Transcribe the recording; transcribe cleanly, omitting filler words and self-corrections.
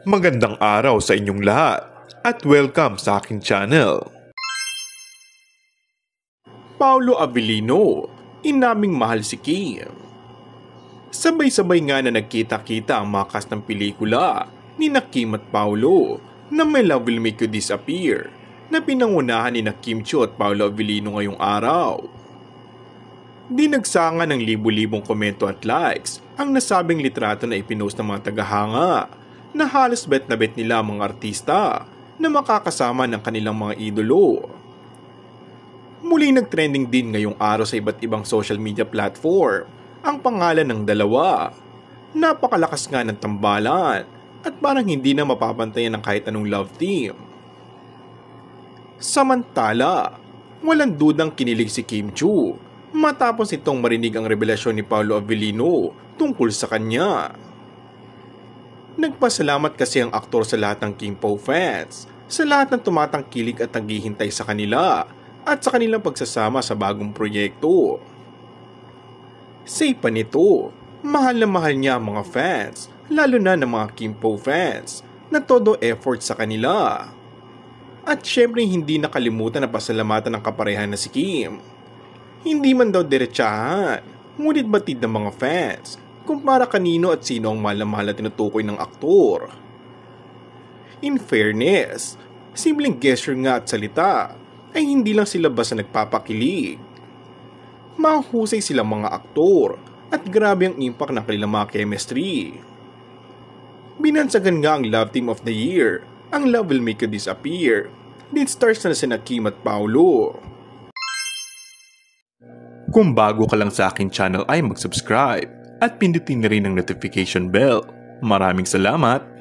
Magandang araw sa inyong lahat at welcome sa aking channel. Paolo Avellino, inaming mahal si Kim. Sabay-sabay nga na nagkita-kita ang mga cast ng pelikula ni Kim at Paolo na My Love Will Make You Disappear na pinangunahan ni Kim Chiu at Paolo Avellino ngayong araw. Dinagsanga ng libu-libong komento at likes ang nasabing litrato na ipinost ng mga tagahanga na halos bet na bet nila ang mga artista na makakasama ng kanilang mga idolo. Muling nagtrending din ngayong araw sa iba't ibang social media platform ang pangalan ng dalawa. Napakalakas nga ng tambalan at parang hindi na mapapantayan ng kahit anong love team. Samantala, walang dudang kinilig si Kim Chiu matapos itong marinig ang revelasyon ni Paolo Avellino tungkol sa kanya. Nagpasalamat kasi ang aktor sa lahat ng Kim Po fans, sa lahat ng tumatangkilik at naghihintay sa kanila at sa kanilang pagsasama sa bagong proyekto. Say pa nito, mahal na mahal niya ang mga fans, lalo na ng mga Kim Po fans, na todo effort sa kanila. At syempre hindi nakalimutan na pasalamatan ng kaparehan na si Kim. Hindi man daw diretsahan, ngunit batid ng mga fans kung para kanino at sino ang mahal na mahal na tinutukoy ng aktor. In fairness, simpleng gesture nga at salita ay hindi lang sila basta nagpapakilig. Mahusay silang mga aktor at grabe ang impact ng kanilang mga chemistry. Binansagan nga ang Love Team of the Year, ang Love Will Make You Disappear. Lead stars na sina Kim at Paolo. Kung bago ka lang sa aking channel ay mag-subscribe at pindutin na rin ang notification bell. Maraming salamat!